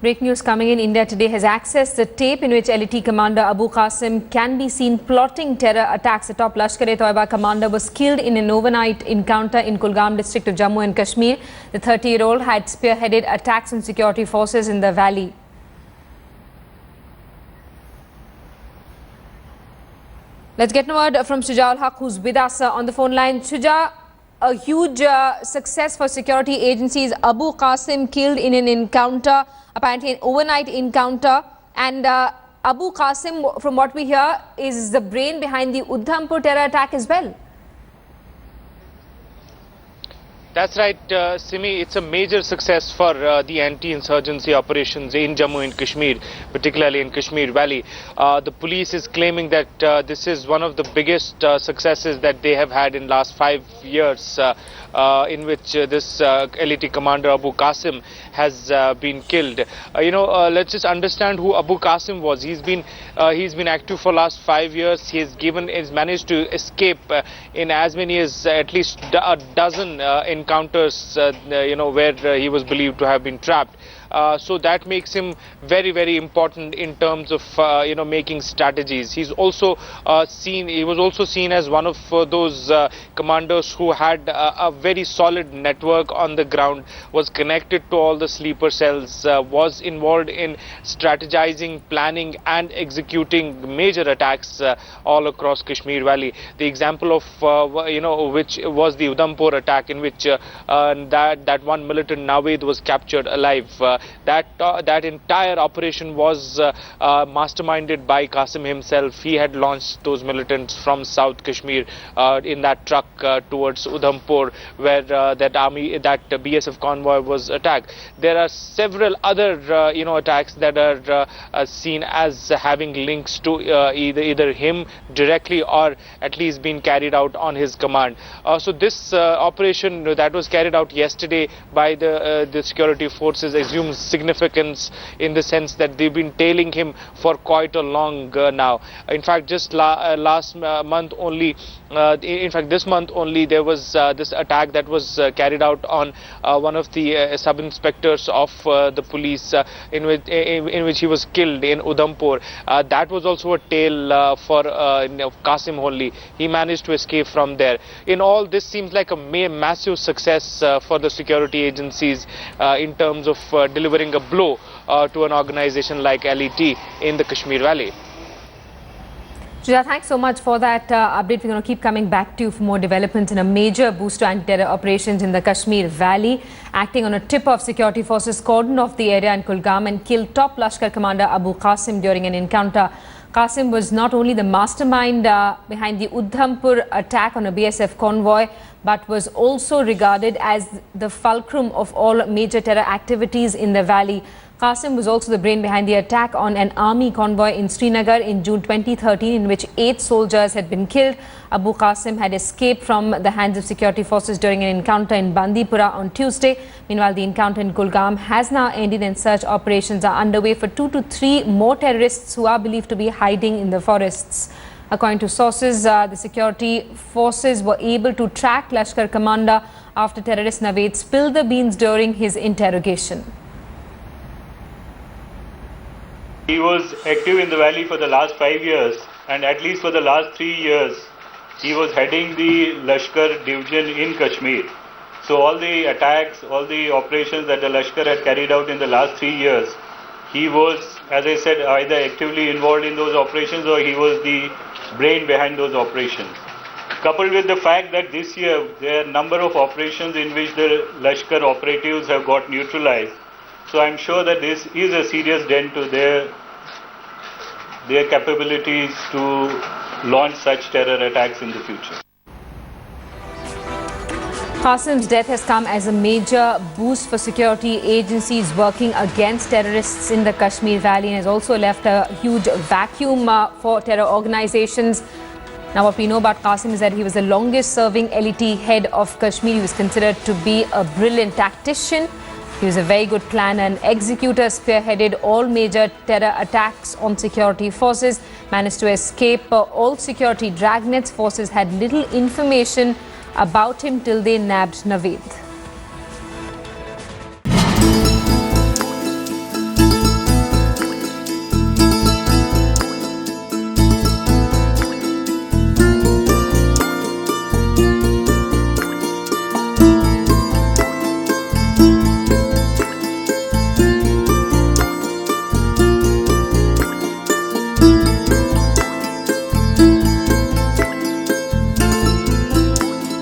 Breaking news coming in. India today has accessed the tape in which LET commander Abu Qasim can be seen plotting terror attacks. The top Lashkar-e-Taiba commander was killed in an overnight encounter in Kulgam district of Jammu and Kashmir. The 30-year-old had spearheaded attacks on security forces in the valley. Let's get a word from Shuja Haq, who's with us on the phone line. Shuja, a huge success for security agencies. Abu Qasim killed in an encounter, apparently an overnight encounter. And Abu Qasim, from what we hear, is the brain behind the Udhampur terror attack as well. That's right, Simi. It's a major success for the anti-insurgency operations in Jammu and Kashmir, particularly in Kashmir Valley. The police is claiming that this is one of the biggest successes that they have had in last 5 years, in which this LET commander Abu Qasim has been killed. Let's just understand who Abu Qasim was. He's been active for last 5 years. He's managed to escape in as many as at least a dozen encounters, where he was believed to have been trapped. So that makes him very, very important in terms of making strategies. He was also seen as one of those commanders who had a very solid network on the ground, was connected to all the sleeper cells, was involved in strategizing, planning and executing major attacks all across Kashmir Valley. The example of which was the Udhampur attack, in which that one militant Naveed was captured alive. That entire operation was masterminded by Qasim himself. He had launched those militants from South Kashmir in that truck towards Udhampur, where that BSF convoy was attacked. There are several other attacks that are seen as having links to either him directly or at least being carried out on his command. So this operation that was carried out yesterday by the security forces assumes significance in the sense that they've been tailing him for quite a long now. In fact, just this month only, there was this attack that was carried out on one of the sub-inspectors of the police, in which he was killed in Udhampur. That was also a tale for Qasim only. He managed to escape from there. In all, this seems like a massive success for the security agencies in terms of delivering a blow to an organization like LET in the Kashmir Valley. Shuja, thanks so much for that update. We're going to keep coming back to you for more developments in a major boost to anti-terror operations in the Kashmir Valley. Acting on a tip of security forces cordoned off the area in Kulgam and killed top Lashkar commander Abu Qasim during an encounter. Qasim was not only the mastermind behind the Udhampur attack on a BSF convoy, but was also regarded as the fulcrum of all major terror activities in the valley. Qasim was also the brain behind the attack on an army convoy in Srinagar in June 2013, in which 8 soldiers had been killed. Abu Qasim had escaped from the hands of security forces during an encounter in Bandipora on Tuesday. Meanwhile, the encounter in Kulgam has now ended and search operations are underway for 2 to 3 more terrorists who are believed to be hiding in the forests. According to sources, the security forces were able to track Lashkar commander after terrorist Naveed spilled the beans during his interrogation. He was active in the valley for the last 5 years, and at least for the last 3 years, he was heading the Lashkar division in Kashmir. So all the attacks, all the operations that the Lashkar had carried out in the last 3 years, he was, as I said, either actively involved in those operations or he was the brain behind those operations. Coupled with the fact that this year there are a number of operations in which the Lashkar operatives have got neutralized. So I'm sure that this is a serious dent to their capabilities to launch such terror attacks in the future. Qasim's death has come as a major boost for security agencies working against terrorists in the Kashmir Valley, and has also left a huge vacuum for terror organizations. Now, what we know about Qasim is that he was the longest serving LET head of Kashmir. He was considered to be a brilliant tactician. He was a very good planner and executor, spearheaded all major terror attacks on security forces, managed to escape all security dragnets. Forces had little information about him till they nabbed Naveed.